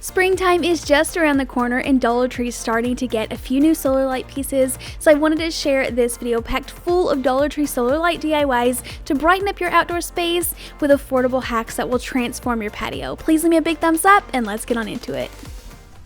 Springtime is just around the corner and Dollar Tree is starting to get a few new solar light pieces, so I wanted to share this video packed full of Dollar Tree solar light DIYs to brighten up your outdoor space with affordable hacks that will transform your patio. Please leave me a big thumbs up and let's get on into it.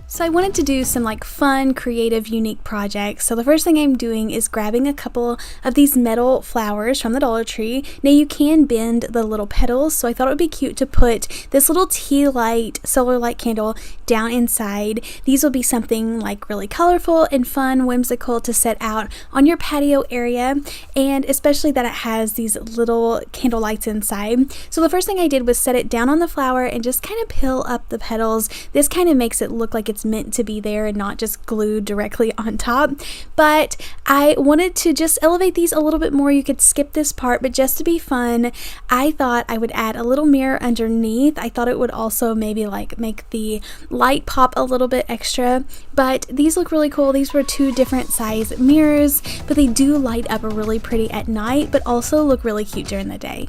So I wanted to do some fun, creative, unique projects. So the first thing I'm doing is grabbing a couple of these metal flowers from the Dollar Tree. Now you can bend the little petals, so I thought it would be cute to put this little tea light, solar light candle down inside. These will be something really colorful and fun, whimsical to set out on your patio area, and especially that it has these little candle lights inside. So the first thing I did was set it down on the flower and just kind of peel up the petals. This kind of makes it look like it's meant to be there and not just glued directly on top. But I wanted to just elevate these a little bit more. You could skip this part, but just to be fun, I thought I would add a little mirror underneath. I thought it would also maybe make the light pop a little bit extra, but these look really cool. These were two different size mirrors, but they do light up really pretty at night, but also look really cute during the day.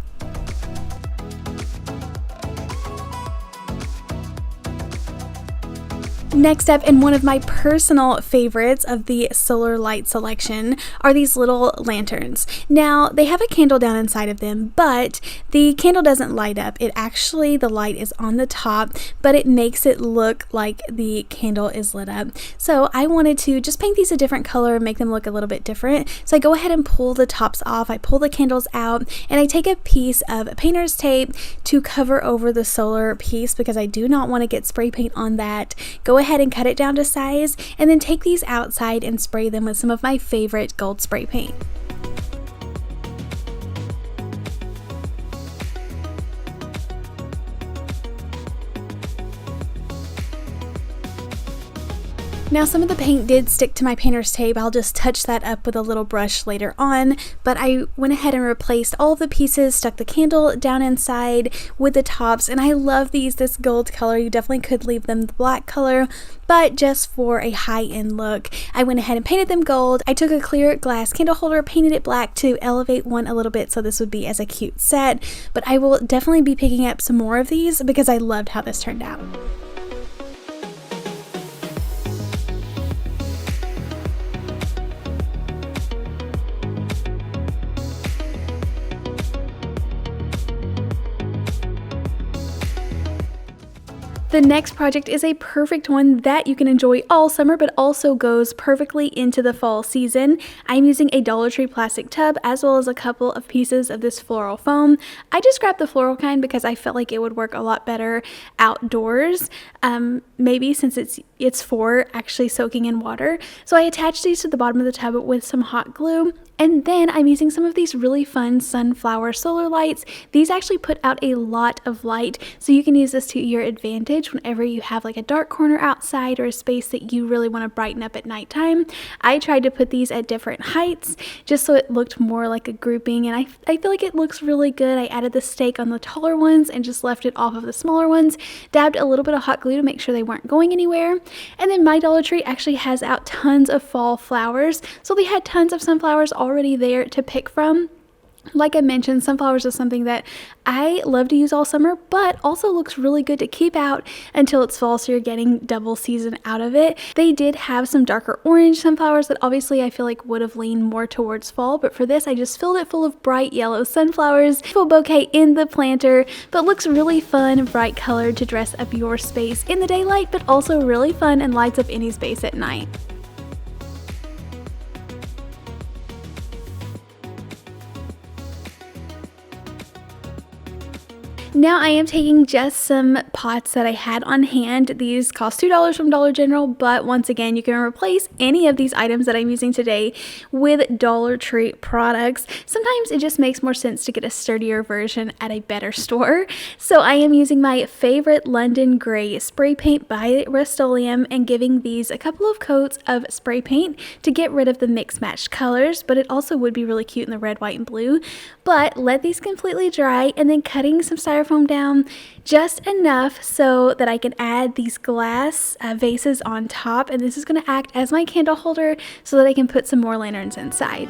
Next up, and one of my personal favorites of the solar light selection, are these little lanterns. Now, they have a candle down inside of them, but the candle doesn't light up. The light is on the top, but it makes it look like the candle is lit up. So I wanted to just paint these a different color and make them look a little bit different. So I go ahead and pull the tops off. I pull the candles out, and I take a piece of painter's tape to cover over the solar piece because I do not want to get spray paint on that. Go ahead and cut it down to size, and then take these outside and spray them with some of my favorite gold spray paint. Now, some of the paint did stick to my painter's tape. I'll just touch that up with a little brush later on, but I went ahead and replaced all of the pieces, stuck the candle down inside with the tops, and I love this gold color. You definitely could leave them the black color, but just for a high-end look, I went ahead and painted them gold. I took a clear glass candle holder, painted it black to elevate one a little bit so this would be as a cute set, but I will definitely be picking up some more of these because I loved how this turned out. The next project is a perfect one that you can enjoy all summer, but also goes perfectly into the fall season. I'm using a Dollar Tree plastic tub as well as a couple of pieces of this floral foam. I just grabbed the floral kind because I felt like it would work a lot better outdoors, maybe since it's for actually soaking in water. So I attached these to the bottom of the tub with some hot glue. And then I'm using some of these really fun sunflower solar lights. These actually put out a lot of light, so you can use this to your advantage whenever you have a dark corner outside or a space that you really want to brighten up at nighttime. I tried to put these at different heights just so it looked more like a grouping, and I feel like it looks really good. I added the stake on the taller ones and just left it off of the smaller ones, dabbed a little bit of hot glue to make sure they weren't going anywhere. And then my Dollar Tree actually has out tons of fall flowers, so they had tons of sunflowers already there to pick from. Like I mentioned, sunflowers is something that I love to use all summer, but also looks really good to keep out until it's fall, so you're getting double season out of it. They did have some darker orange sunflowers that obviously I feel like would have leaned more towards fall, but for this I just filled it full of bright yellow sunflowers. Full bouquet in the planter, but looks really fun, bright colored to dress up your space in the daylight, but also really fun and lights up any space at night. Now I am taking just some pots that I had on hand. These cost $2 from Dollar General, but once again, you can replace any of these items that I'm using today with Dollar Tree products. Sometimes it just makes more sense to get a sturdier version at a better store. So I am using my favorite London Gray spray paint by Rust-Oleum and giving these a couple of coats of spray paint to get rid of the mixed matched colors, but it also would be really cute in the red, white, and blue. But let these completely dry, and then cutting some styrofoam down just enough so that I can add these glass vases on top, and this is going to act as my candle holder so that I can put some more lanterns inside.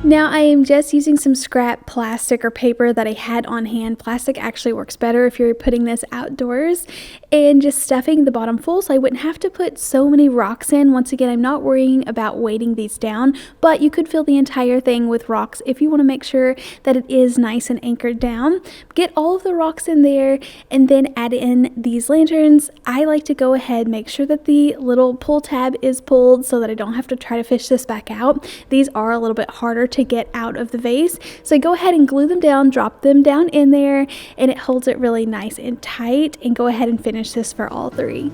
Now I am just using some scrap plastic or paper that I had on hand. Plastic actually works better if you're putting this outdoors, and just stuffing the bottom full so I wouldn't have to put so many rocks in. Once again, I'm not worrying about weighting these down, but you could fill the entire thing with rocks if you want to make sure that it is nice and anchored down. Get all of the rocks in there and then add in these lanterns. I like to go ahead, make sure that the little pull tab is pulled so that I don't have to try to fish this back out. These are a little bit harder to get out of the vase, so I go ahead and glue them down, drop them down in there, and it holds it really nice and tight. And go ahead and finish this for all three.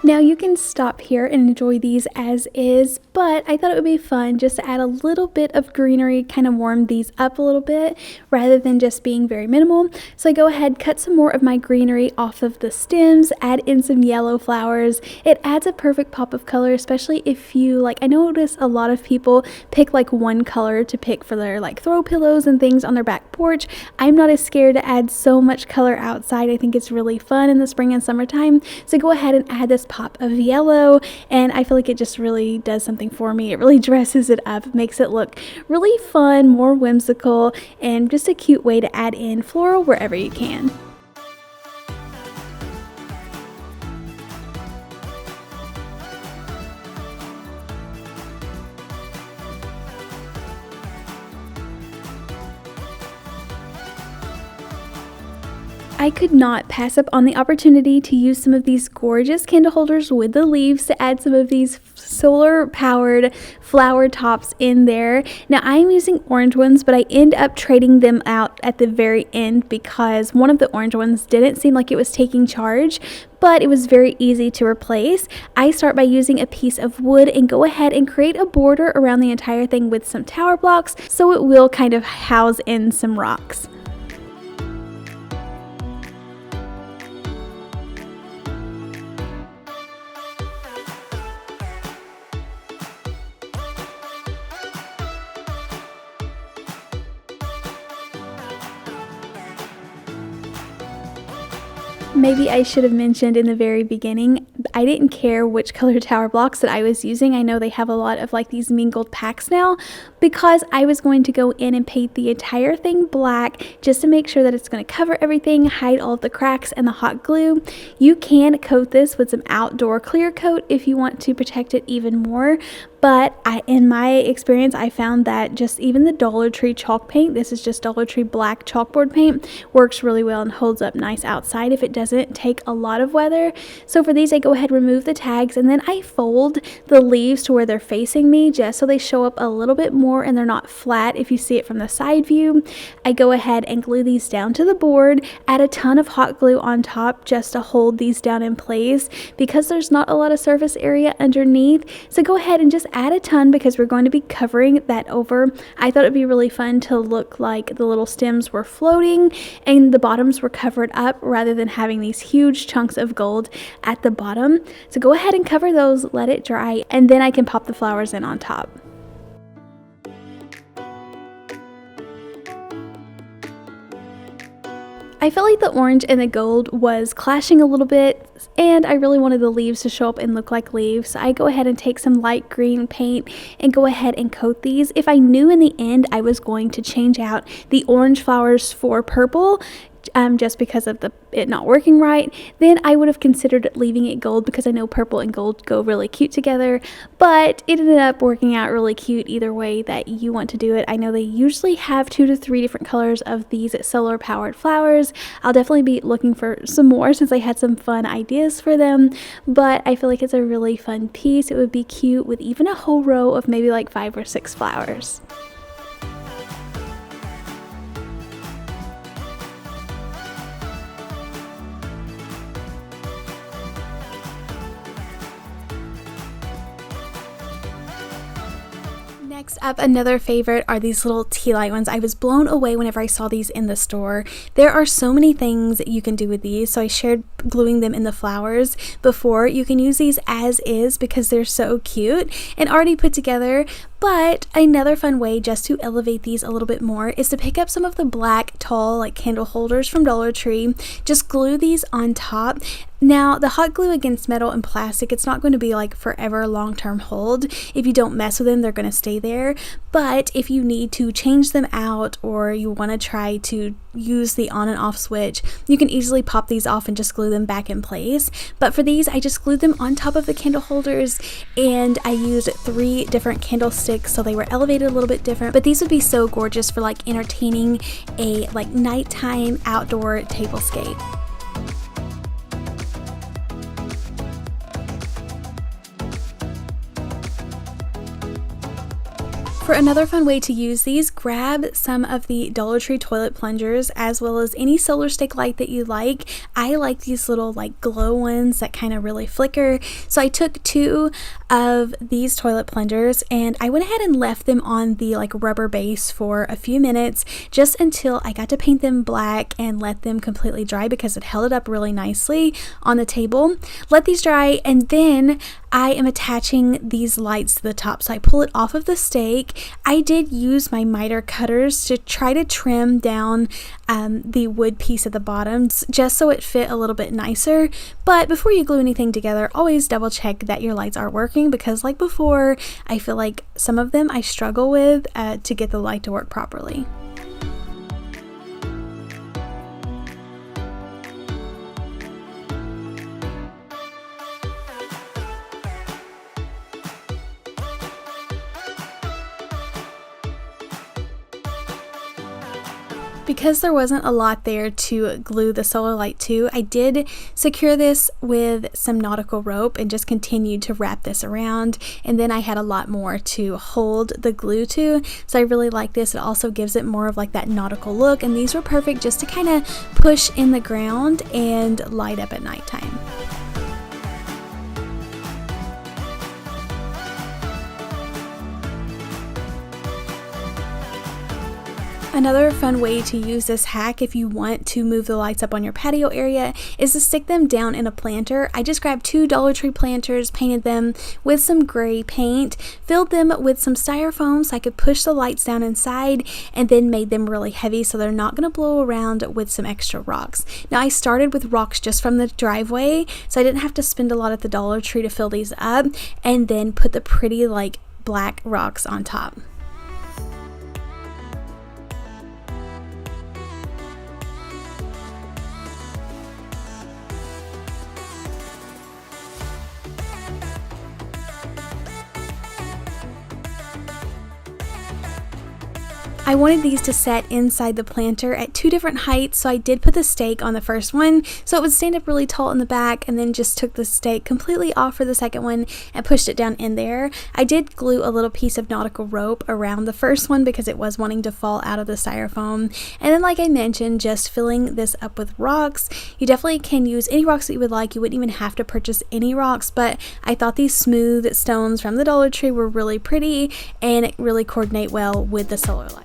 Now you can stop here and enjoy these as is, but I thought it would be fun just to add a little bit of greenery, kind of warm these up a little bit rather than just being very minimal. So I go ahead, cut some more of my greenery off of the stems, add in some yellow flowers. It adds a perfect pop of color, especially if you I notice a lot of people pick one color to pick for their throw pillows and things on their back porch. I'm not as scared to add so much color outside. I think it's really fun in the spring and summertime. So go ahead and add this pop of yellow, and I feel like it just really does something for me. It really dresses it up, makes it look really fun, more whimsical, and just a cute way to add in floral wherever you can. I could not pass up on the opportunity to use some of these gorgeous candle holders with the leaves to add some of these solar powered flower tops in there. Now I'm using orange ones, but I end up trading them out at the very end because one of the orange ones didn't seem like it was taking charge, but it was very easy to replace. I start by using a piece of wood and go ahead and create a border around the entire thing with some tower blocks so it will kind of house in some rocks. Maybe I should have mentioned in the very beginning, I didn't care which color tower blocks that I was using. I know they have a lot of these mingled packs now, because I was going to go in and paint the entire thing black just to make sure that it's going to cover everything, hide all of the cracks and the hot glue. You can coat this with some outdoor clear coat if you want to protect it even more. But in my experience, I found that just even the Dollar Tree chalk paint, this is just Dollar Tree black chalkboard paint, works really well and holds up nice outside if it doesn't take a lot of weather. So for these, I go ahead, remove the tags, and then I fold the leaves to where they're facing me just so they show up a little bit more and they're not flat if you see it from the side view. I go ahead and glue these down to the board, add a ton of hot glue on top just to hold these down in place because there's not a lot of surface area underneath. So go ahead and just add a ton because we're going to be covering that over. I thought it'd be really fun to look like the little stems were floating and the bottoms were covered up rather than having these huge chunks of gold at the bottom. So go ahead and cover those, let it dry, and then I can pop the flowers in on top. I felt like the orange and the gold was clashing a little bit, and I really wanted the leaves to show up and look like leaves. So I go ahead and take some light green paint and go ahead and coat these. If I knew in the end I was going to change out the orange flowers for purple, just because of it not working right, then I would have considered leaving it gold because I know purple and gold go really cute together, but it ended up working out really cute either way that you want to do it. I know they usually have 2 to 3 different colors of these solar powered flowers. I'll definitely be looking for some more since I had some fun ideas for them, but I feel like it's a really fun piece. It would be cute with even a whole row of maybe 5 or 6 flowers. Next up, another favorite are these little tea light ones. I was blown away whenever I saw these in the store. There are so many things you can do with these, so I shared gluing them in the flowers before. You can use these as is because they're so cute and already put together, But another fun way just to elevate these a little bit more is to pick up some of the black tall like candle holders from Dollar Tree. Just glue these on top. Now, the hot glue against metal and plastic, it's not going to be like forever long-term hold. If you don't mess with them, they're going to stay there. But if you need to change them out or you want to try to use the on and off switch, you can easily pop these off and just glue them back in place. But for these, I just glued them on top of the candle holders, and I used 3 different candlesticks so they were elevated a little bit different. But these would be so gorgeous for like entertaining a like nighttime outdoor tablescape. For another fun way to use these, grab some of the Dollar Tree toilet plungers as well as any solar stick light that you like. I like these little like glow ones that kind of really flicker. So I took 2 of these toilet plungers and I went ahead and left them on the like rubber base for a few minutes just until I got to paint them black and let them completely dry because it held it up really nicely on the table. Let these dry, and then I am attaching these lights to the top. So I pull it off of the stake. I did use my miter cutters to try to trim down the wood piece at the bottom just so it fit a little bit nicer. But before you glue anything together, always double check that your lights are working, because like before, I feel like some of them I struggle with to get the light to work properly. Because there wasn't a lot there to glue the solar light to, I did secure this with some nautical rope and just continued to wrap this around, and then I had a lot more to hold the glue to. So I really like this. It also gives it more of like that nautical look, and these were perfect just to kind of push in the ground and light up at nighttime. Another fun way to use this hack if you want to move the lights up on your patio area is to stick them down in a planter. I just grabbed 2 Dollar Tree planters, painted them with some gray paint, filled them with some styrofoam so I could push the lights down inside, and then made them really heavy so they're not going to blow around with some extra rocks. Now I started with rocks just from the driveway, so I didn't have to spend a lot at the Dollar Tree to fill these up, and then put the pretty like black rocks on top. I wanted these to set inside the planter at 2 different heights, so I did put the stake on the first one so it would stand up really tall in the back, and then just took the stake completely off for the second one and pushed it down in there. I did glue a little piece of nautical rope around the first one because it was wanting to fall out of the styrofoam. And then, like I mentioned, just filling this up with rocks. You definitely can use any rocks that you would like. You wouldn't even have to purchase any rocks, but I thought these smooth stones from the Dollar Tree were really pretty and really coordinate well with the solar light.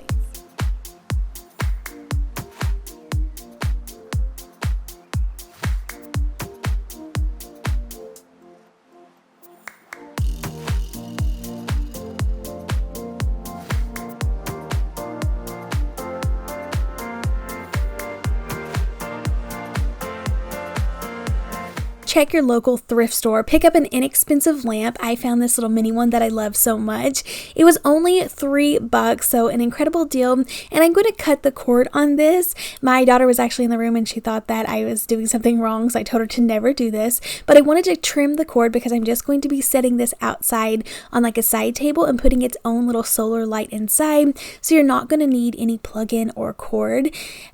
Check your local thrift store, pick up an inexpensive lamp. I found this little mini one that I love so much. It was only $3, so an incredible deal. And I'm going to cut the cord on this. My daughter was actually in the room and she thought that I was doing something wrong, so I told her to never do this. But I wanted to trim the cord because I'm just going to be setting this outside on like a side table and putting its own little solar light inside. So you're not going to need any plug-in or cord.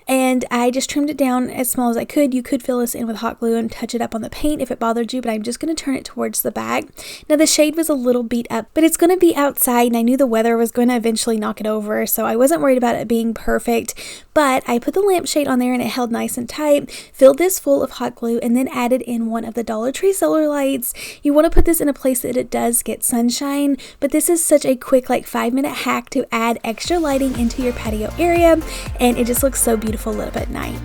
And I just trimmed it down as small as I could. You could fill this in with hot glue and touch it up on the paint if it bothered you, but I'm just going to turn it towards the back. Now the shade was a little beat up, but it's going to be outside, and I knew the weather was going to eventually knock it over, so I wasn't worried about it being perfect. But I put the lampshade on there and it held nice and tight, filled this full of hot glue, and then added in one of the Dollar Tree solar lights. You want to put this in a place that it does get sunshine, but this is such a quick like 5-minute hack to add extra lighting into your patio area, and it just looks so beautiful lit up at night.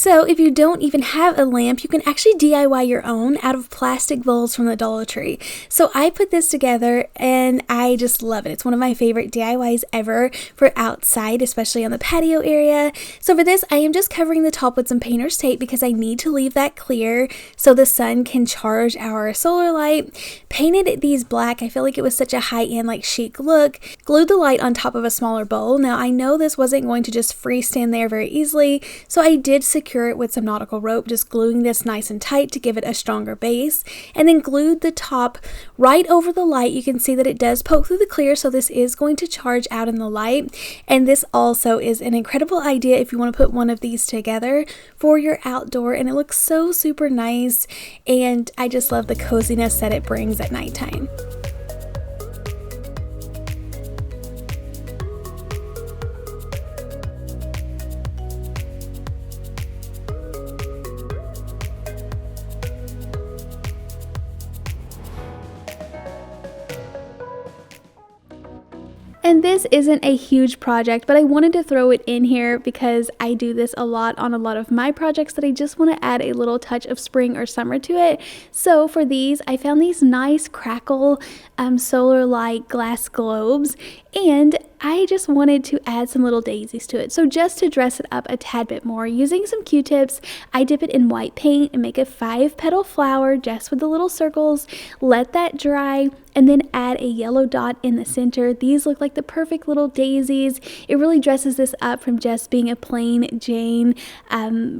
So if you don't even have a lamp, you can actually DIY your own out of plastic bowls from the Dollar Tree. So I put this together and I just love it. It's one of my favorite DIYs ever for outside, especially on the patio area. So for this, I am just covering the top with some painter's tape because I need to leave that clear so the sun can charge our solar light. Painted these black. I feel like it was such a high-end, like chic look. Glued the light on top of a smaller bowl. Now I know this wasn't going to just freestand there very easily, so I did secure it with some nautical rope, just gluing this nice and tight to give it a stronger base, and then glued the top right over the light. You can see that it does poke through the clear, so this is going to charge out in the light. And this also is an incredible idea if you want to put one of these together for your outdoor, and it looks so super nice, and I just love the coziness that it brings at nighttime. And this isn't a huge project, but I wanted to throw it in here because I do this a lot on a lot of my projects that I just want to add a little touch of spring or summer to it. So for these, I found these nice crackle solar light glass globes, and I just wanted to add some little daisies to it. So just to dress it up a tad bit more, using some Q-tips, I dip it in white paint and make a 5-petal flower just with the little circles, let that dry, and then add a yellow dot in the center. These look like the perfect little daisies. It really dresses this up from just being a plain Jane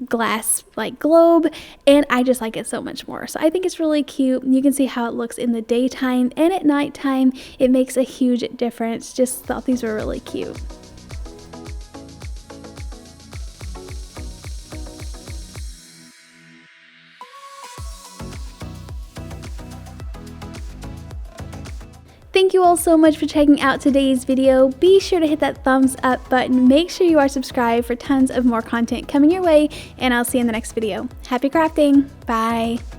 glass like globe, and I just like it so much more. So I think it's really cute. You can see how it looks in the daytime and at nighttime. It makes a huge difference. Just thought these were really cute. Thank you all so much for checking out today's video. Be sure to hit that thumbs up button. Make sure you are subscribed for tons of more content coming your way, and I'll see you in the next video. Happy crafting! Bye!